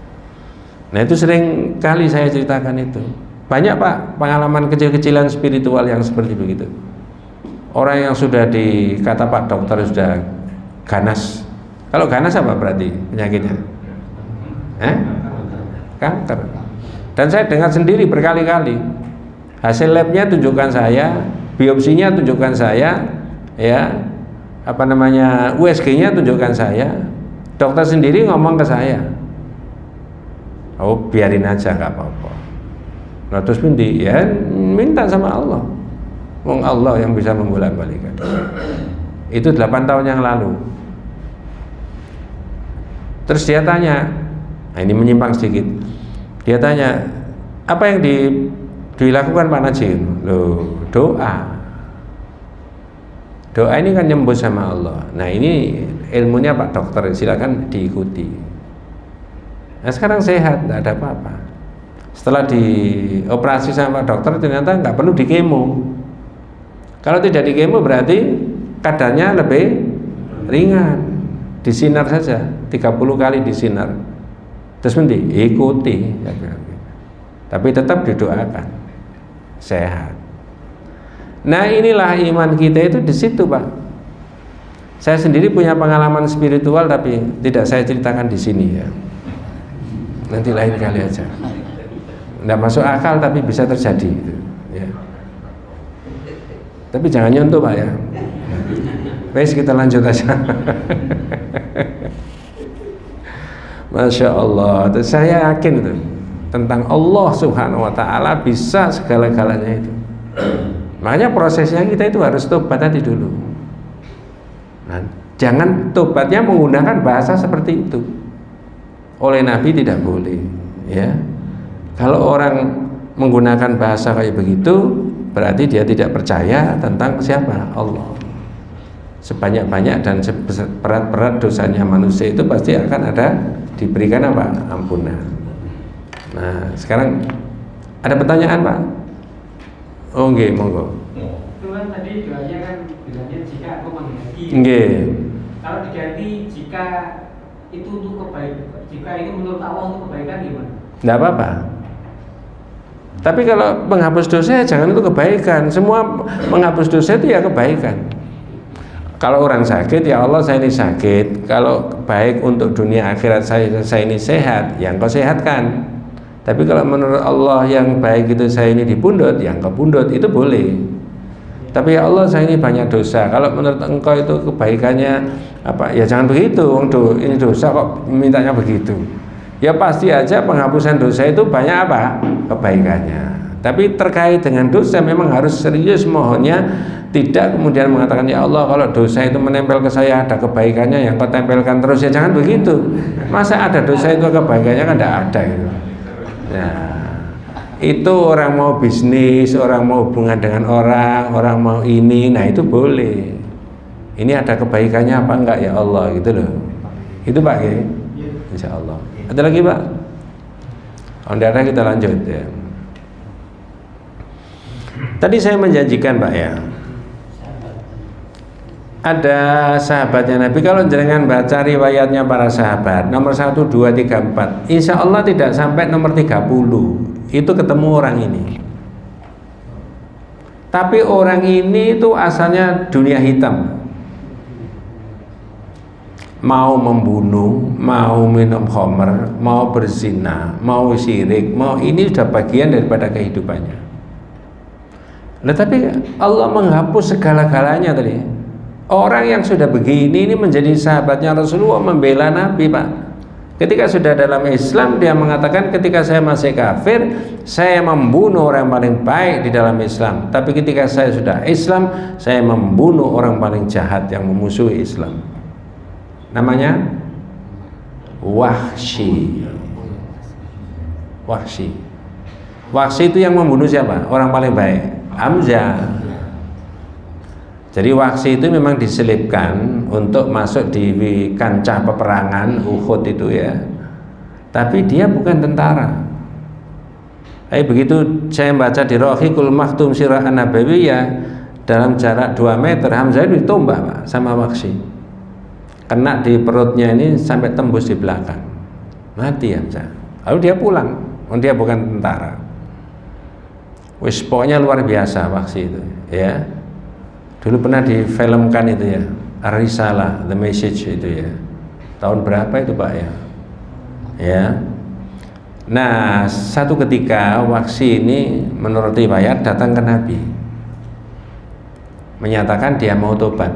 Nah itu sering kali saya ceritakan itu. Banyak Pak pengalaman kecil-kecilan spiritual yang seperti begitu. Orang yang sudah dikata Pak Dokter sudah ganas. Kalau ganas apa berarti penyakitnya? Kanker. Dan saya dengar sendiri berkali-kali. Hasil labnya tunjukkan saya, biopsinya tunjukkan saya, ya, USG-nya tunjukkan saya. Dokter sendiri ngomong ke saya, oh biarin aja nggak apa-apa. Nah terus ya minta sama Allah. Wong Allah yang bisa membolak-balikan. Itu 8 tahun yang lalu. Terus dia tanya, nah ini menyimpang sedikit. Dia tanya, apa yang dilakukan Pak Najib? Loh, doa Doa ini kan nyembus sama Allah. Nah ini ilmunya Pak Dokter, silakan diikuti. Nah sekarang sehat, nggak ada apa-apa. Setelah dioperasi sama Pak Dokter ternyata nggak perlu dikemo. Kalau tidak dikemo berarti kadarnya lebih ringan. Disinar saja, 30 kali disinar. Terus nanti ikuti. Tapi tetap didoakan sehat. Nah inilah iman kita itu di situ Pak. Saya sendiri punya pengalaman spiritual tapi tidak saya ceritakan di sini ya. Nanti lain kali aja. Nggak masuk akal tapi bisa terjadi gitu, ya. Tapi jangan nyontoh Pak ya. Baik kita lanjut aja. Masya Allah. Saya yakin itu tentang Allah Subhanahu Wa Taala bisa segala-galanya itu. Makanya prosesnya kita itu harus tobat tadi dulu. Nah, jangan tobatnya menggunakan bahasa seperti itu. Oleh Nabi tidak boleh, ya. Kalau orang menggunakan bahasa kayak begitu, berarti dia tidak percaya tentang siapa? Allah. Sebanyak-banyak dan seberat-berat dosanya manusia itu pasti akan ada diberikan apa? Ampunan. Nah, sekarang ada pertanyaan Pak? Oh nggih, monggo. Itu kan tadi doanya kan bilangnya jika aku menghendaki. Nggih. Kalau diganti jika itu untuk kebaikan, jika itu menurut Allah untuk kebaikan gimana? Nggak apa-apa. Tapi kalau menghapus dosa jangan itu kebaikan. Semua menghapus dosa itu ya kebaikan. Kalau orang sakit ya Allah saya ini sakit. Kalau baik untuk dunia akhirat saya ini sehat, ya engkau sehatkan. Tapi kalau menurut Allah yang baik itu saya ini dipundut, yang engkau pundut itu boleh. Tapi ya Allah saya ini banyak dosa. Kalau menurut engkau itu kebaikannya apa? Ya jangan begitu. Ini dosa kok mintanya begitu. Ya pasti aja penghapusan dosa itu banyak apa? Kebaikannya. Tapi terkait dengan dosa memang harus serius mohonnya. Tidak kemudian mengatakan ya Allah kalau dosa itu menempel ke saya ada kebaikannya yang kau tempelkan terus, ya jangan begitu. Masa ada dosa itu kebaikannya kan tidak ada gitu. Nah, itu orang mau bisnis, orang mau hubungan dengan orang mau ini, nah itu boleh. Ini ada kebaikannya apa enggak ya Allah gitu loh. Itu Pak ya. Insya Allah. Ada lagi Pak? Kalau tidak ada kita lanjut ya. Tadi saya menjanjikan Pak ya. Ada sahabatnya Nabi, kalau jangan baca riwayatnya para sahabat nomor 1, 2, 3, 4 insya Allah tidak sampai nomor 30 itu ketemu orang ini. Tapi orang ini itu asalnya dunia hitam, mau membunuh, mau minum khamr, mau berzina, mau syirik, mau ini sudah bagian daripada kehidupannya. Nah, tapi Allah menghapus segala-galanya tadi. Orang yang sudah begini ini menjadi sahabatnya Rasulullah, membela Nabi Pak. Ketika sudah dalam Islam dia mengatakan ketika saya masih kafir saya membunuh orang paling baik di dalam Islam. Tapi ketika saya sudah Islam saya membunuh orang paling jahat yang memusuhi Islam. Namanya Wahsy. Wahsy. Wahsy itu yang membunuh siapa? Orang paling baik, Hamzah. Jadi Wahsy itu memang diselipkan untuk masuk di kancah peperangan Uhud itu ya. Tapi dia bukan tentara. Begitu saya baca di Rahiqul Maktum Sirah An-Nabawiyah, dalam jarak 2 meter Hamzah itu ditombak Pak sama Wahsy. Kena di perutnya ini sampai tembus di belakang. Mati Hamzah. Lalu dia pulang. Dia bukan tentara. Wis pokoknya luar biasa Wahsy itu ya. Dulu pernah difilmkan itu ya, Ar-Risalah, The Message itu ya. Tahun berapa itu Pak ya? Ya. Nah, satu ketika Wahsy ini menurut riwayat datang ke Nabi, menyatakan dia mau tobat.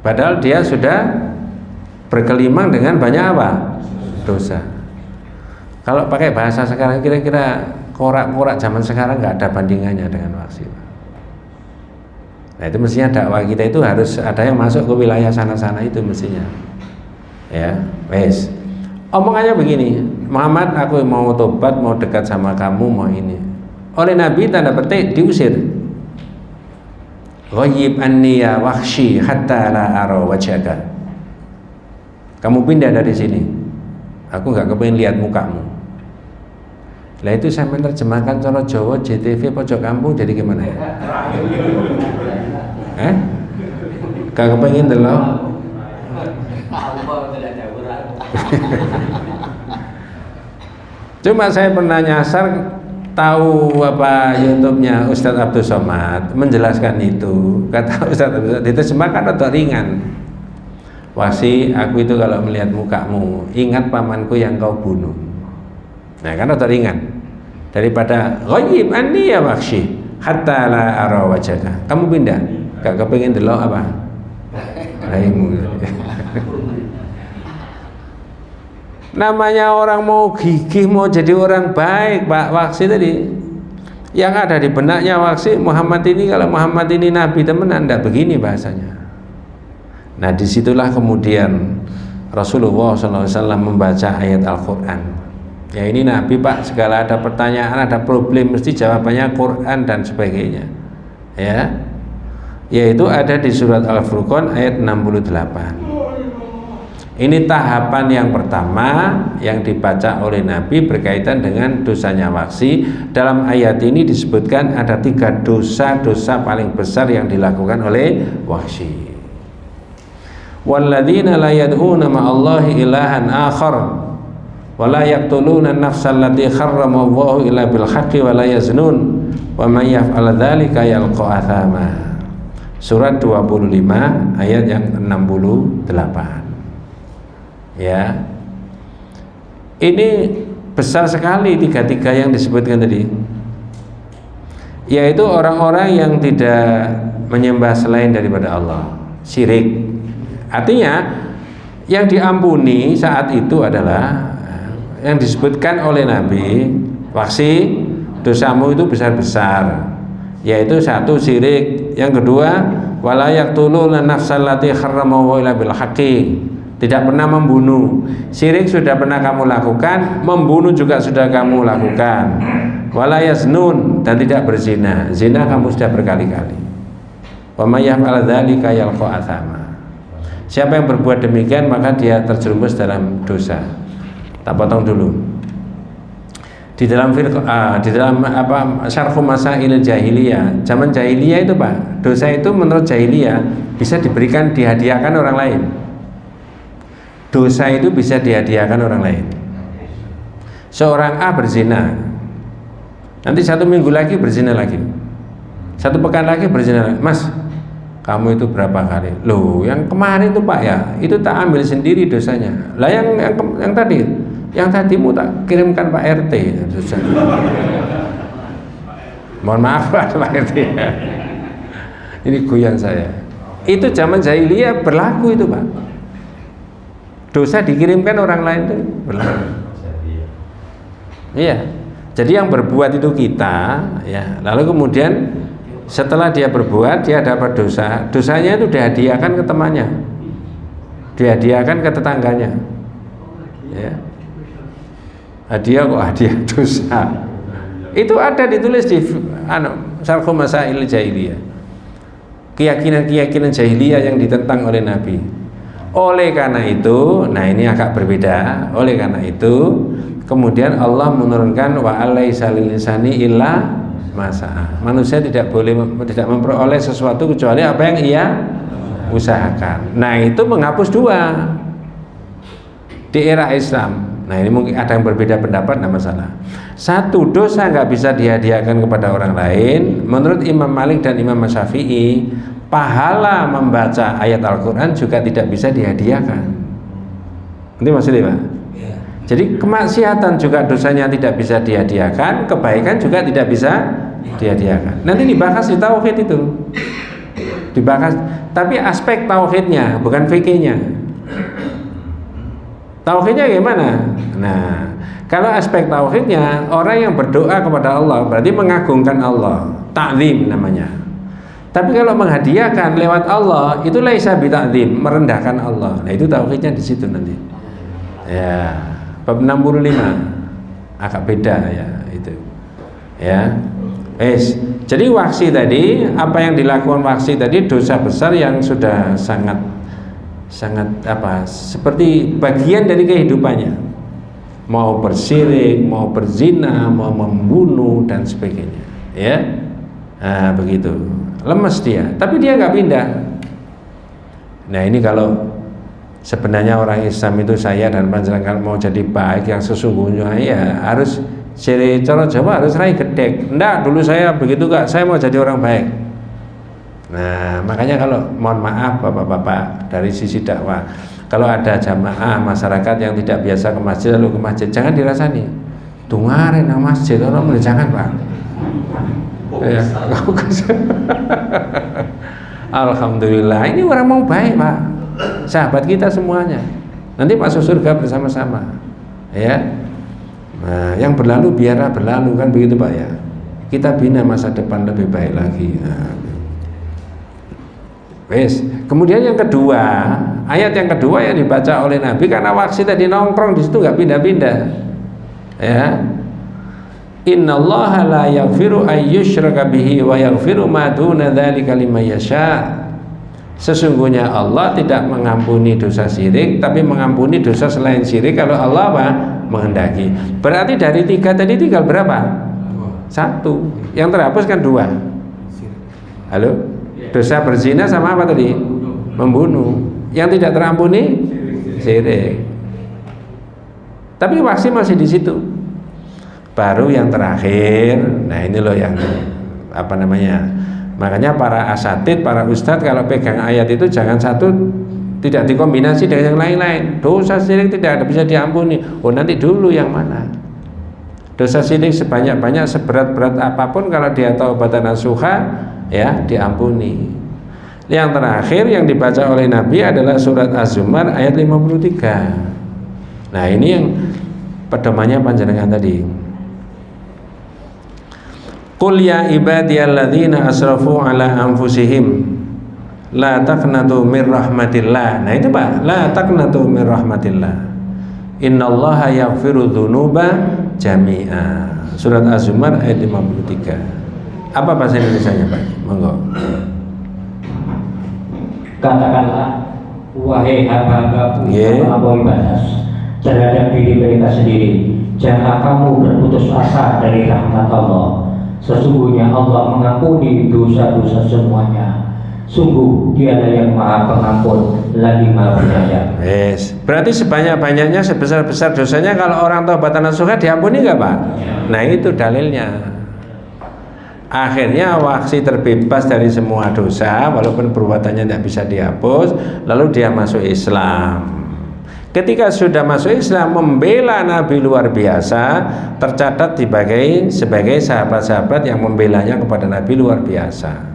Padahal dia sudah berkelimang dengan banyak apa? Dosa. Kalau pakai bahasa sekarang kira-kira korak-korak zaman sekarang nggak ada bandingannya dengan Wahsy. Nah itu mestinya dakwah kita itu harus ada yang masuk ke wilayah sana-sana itu mestinya. Ya, wes. Omongannya begini, Muhammad aku mau tobat, mau dekat sama kamu, mau ini. Oleh Nabi tanda petik diusir. Ghaib anni ya wahsy hatta la ara wajhaka. Kamu pindah dari sini. Aku nggak kepengen lihat mukamu. Lah itu saya menerjemahkan cara Jawa JTV pojok kampung jadi gimana ya? Gak kepengen delok. Cuma saya pernah nyasar tahu apa YouTube-nya Ustadz Abdul Somad menjelaskan itu. Kata Ustadz Abdul Somad diterjemahkan atau ringan. Wahsy, aku itu kalau melihat mukamu ingat pamanku yang kau bunuh. Nah kan atau ringan daripada ghaib anni ya wahsy hatta la ara wajhaka. Kamu pindah, gak kepengen delok apa? Raimu. Namanya orang mau gigih, mau jadi orang baik, Pak Wahsy tadi. Yang ada di benaknya Wahsy, Muhammad ini kalau Muhammad ini nabi temenan, enggak begini bahasanya. Nah disitulah kemudian Rasulullah SAW membaca ayat Al-Quran. Ya ini nabi Pak, segala ada pertanyaan, ada problem, mesti jawabannya Quran dan sebagainya. Ya, yaitu ada di surat Al-Furqan ayat 68. Ini tahapan yang pertama yang dibaca oleh Nabi berkaitan dengan dosanya Wahsy. Dalam ayat ini disebutkan ada 3 dosa-dosa paling besar yang dilakukan oleh Wahsy. Walladzina la yad'una ma'allahi ilahan akhar wa la yaqtuluna an-nafsa allati harrama Allahu illa bil haqqi wa la yaznun wa man yaf'al dzalika yalqa athama. Surat 25 ayat yang 68. Ya, ini besar sekali 3 yang disebutkan tadi, yaitu orang-orang yang tidak menyembah selain daripada Allah, syirik. Artinya yang diampuni saat itu adalah yang disebutkan oleh Nabi, Wahsy, dosamu itu besar-besar, yaitu 1 syirik, yang kedua wala yaqtuluna nafsal lati harrama illa bil haqqi, tidak pernah membunuh. Syirik sudah pernah kamu lakukan, membunuh juga sudah kamu lakukan. Wala yaznun, dan tidak berzina. Zina kamu sudah berkali-kali. Wa may yaf'al dzalika yalqa athama. Siapa yang berbuat demikian maka dia terjerumus dalam dosa. Tak potong dulu. Di dalam Syarh Masail Jahiliyah, zaman jahiliyah itu Pak, dosa itu menurut jahiliyah bisa diberikan, dihadiahkan orang lain. Dosa itu bisa dihadiahkan orang lain. Seorang A berzina, nanti 1 minggu lagi berzina lagi, 1 pekan lagi berzina lagi. Mas, kamu itu berapa kali? Loh, yang kemarin itu Pak ya, itu tak ambil sendiri dosanya. Lah yang tadi mu tak kirimkan Pak RT. Mohon maaf Pak RT. Ini guyon saya. Itu zaman jahiliyah berlaku itu Pak. Dosa dikirimkan orang lain itu berlaku. Iya. Jadi yang berbuat itu kita, ya. Lalu kemudian setelah dia berbuat, dia dapat dosa. Dosanya itu dihadiahkan ke temannya, dihadiahkan ke tetangganya. Ya. Hadiah kok hadiah dosa. Itu ada ditulis di Syarh Masail Jahiliyah. Keyakinan-keyakinan jahiliyah yang ditentang oleh Nabi. Oleh karena itu, nah ini agak berbeda. Oleh karena itu, kemudian Allah menurunkan wa alaisa lil insani illa ma sa'a. Manusia tidak memperoleh sesuatu kecuali apa yang ia usahakan. Nah, itu menghapus 2 di era Islam. Nah, ini mungkin ada yang berbeda pendapat, tidak masalah. 1, dosa nggak bisa dihadiahkan kepada orang lain. Menurut Imam Malik dan Imam Syafi'i, pahala membaca ayat Al-Quran juga tidak bisa dihadiahkan. Ini maksudnya Pak? Ya. Jadi kemaksiatan juga dosanya tidak bisa dihadiahkan, kebaikan juga tidak bisa dihadiahkan. Nanti dibahas di tauhid itu, dibahas. Tapi aspek tauhidnya, bukan fikihnya. Tauhidnya gimana? Nah, kalau aspek tauhidnya, orang yang berdoa kepada Allah berarti mengagungkan Allah, ta'zim namanya. Tapi kalau menghadiahkan lewat Allah itu laisa bi ta'zim, merendahkan Allah. Nah, itu tauhidnya di situ nanti. Ya, bab 65 agak beda ya itu. Ya. Jadi waksi tadi, apa yang dilakukan waksi tadi dosa besar yang sudah sangat seperti bagian dari kehidupannya. Mau bersirik, mau berzina, mau membunuh dan sebagainya. Ya, nah, begitu. Lemes dia, tapi dia nggak pindah. Nah ini kalau sebenarnya orang Islam itu, saya dan panjenengan mau jadi baik yang sesungguhnya, ya harus ciri cara Jawa harus rai gedek. Enggak, dulu saya begitu kak, saya mau jadi orang baik. Nah makanya kalau mohon maaf bapak-bapak dari sisi dakwah, kalau ada jamaah masyarakat yang tidak biasa ke masjid lalu ke masjid, jangan dirasani tungare nang masjid, orang boleh jangan pak. Ya, alhamdulillah ini orang mau baik pak, sahabat kita semuanya, nanti masuk surga bersama-sama. Ya. Nah, yang berlalu biarlah berlalu, kan begitu Pak ya. Kita bina masa depan lebih baik lagi. Nah, kemudian yang kedua, ayat yang kedua yang dibaca oleh Nabi, karena waksi tadi nongkrong di situ nggak pindah-pindah. Ya. Innallaha la yaghfiru ayyushraka bihi wa yaghfiru ma duna dzalika liman yasha. Sesungguhnya Allah tidak mengampuni dosa syirik, tapi mengampuni dosa selain syirik kalau Allah apa? Menghendaki. Berarti dari 3 tadi tinggal berapa? 1. Yang terhapus kan 2. Halo? Dosa berzina sama apa tadi? Membunuh. Yang tidak terampuni? Syirik. Tapi waksi masih di situ. Baru yang terakhir, nah ini loh yang apa namanya? Makanya para asatid, para ustadz kalau pegang ayat itu jangan satu tidak dikombinasi dengan yang lain-lain. Dosa syirik tidak ada bisa diampuni. Oh nanti dulu yang mana? Dosa syirik sebanyak-banyak, seberat-berat apapun kalau dia taubatan nasuha, ya diampuni. Yang terakhir yang dibaca oleh Nabi adalah surat Az-Zumar ayat 53. Nah ini yang pedomannya panjenengan tadi. Qul ya ibadiyalladzina asrafu ala anfusihim la taqnatu mir rahmatillah. Nah itu Pak, la taqnatu mir rahmatillah. Innallaha yaghfiru dzunuba jami'a. Surat Az-Zumar ayat 53. Apa bahasa Indonesianya Pak? Monggo. Katakanlah, wahai hamba-hambaku yang melampaui batas terhadap diri mereka sendiri, jangan kamu berputus asa dari rahmat Allah. Sesungguhnya Allah mengampuni dosa-dosa semuanya. Sungguh Dialah yang Maha Pengampun lagi Maha Penyayang. Yes. Berarti sebanyak-banyaknya, sebesar-besar dosanya kalau orang taubatan nasuha diampuni nggak Pak? Nah itu dalilnya. Akhirnya waksi terbebas dari semua dosa, walaupun perbuatannya tidak bisa dihapus, lalu dia masuk Islam. Ketika sudah masuk Islam, membela Nabi luar biasa, tercatat sebagai sahabat-sahabat yang membelanya kepada Nabi luar biasa.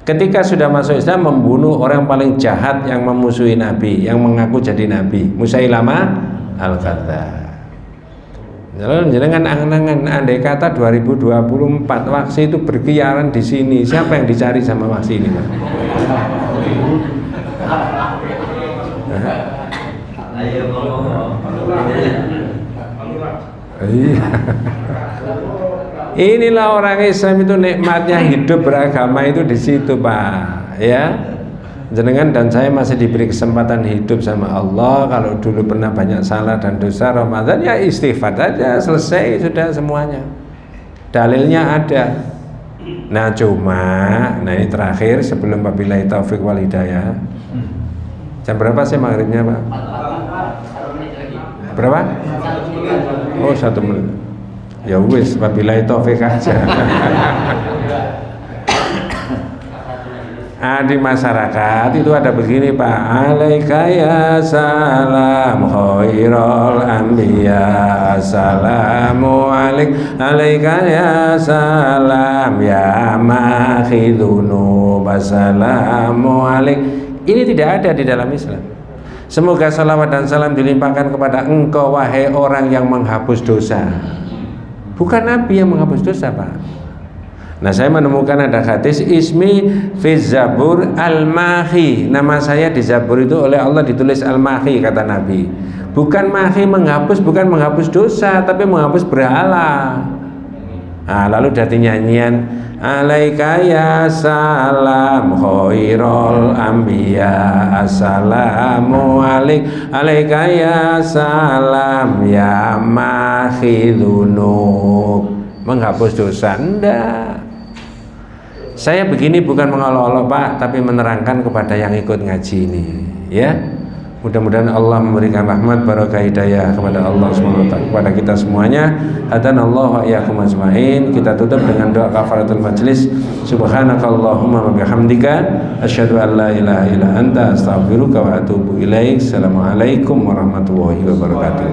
Ketika sudah masuk Islam, membunuh orang paling jahat yang memusuhi Nabi, yang mengaku jadi Nabi, Musailamah Al-Kadzdzab. Jangan angan-angan, andai kata 2024 waksi itu berkeliaran di sini, siapa yang dicari sama waksi ini Pak? Inilah orang Islam itu nikmatnya hidup beragama itu di situ Pak. Ya, jenengan dan saya masih diberi kesempatan hidup sama Allah. Kalau dulu pernah banyak salah dan dosa, Ramadan ya istighfar aja, selesai sudah semuanya. Dalilnya ada. Nah cuma, nah ini terakhir sebelum wabillahi taufik wal hidayah. Jam berapa sih maghribnya Pak? Berapa? Oh 1 menit. Ya wis, wabillahi taufik aja. Di masyarakat itu ada begini Pak, alaika ya salam khairul anbiya, assalamu alaika ya salam ya makhidunu, assalamu alaik. Ini tidak ada di dalam Islam. Semoga salawat dan salam dilimpahkan kepada engkau wahai orang yang menghapus dosa. Bukan Nabi yang menghapus dosa Pak. Nah saya menemukan ada hadis ismi fi Zabur al-Mahi, nama saya di Zabur itu oleh Allah ditulis al-Mahi kata Nabi. Bukan Mahi menghapus, bukan menghapus dosa, tapi menghapus berhala. Lalu dari nyanyian alaika ya salam khairul anbiya, assalamu alaika ya salam ya makhidunub, menghapus dosa. Enggak, saya begini bukan mengolok-olok Pak, tapi menerangkan kepada yang ikut ngaji ini ya. Mudah-mudahan Allah memberikan rahmat, barakah, hidayah kepada Allah SWT, kepada kita semuanya. Hadanallahu wa iyyakum ajmain. Kita tutup dengan doa kafaratul majlis. Subhanakallahumma wa bihamdika asyhadu an la ilaha illa anta astaghfiruka wa atubu ilaik. Assalamualaikum warahmatullahi wabarakatuh.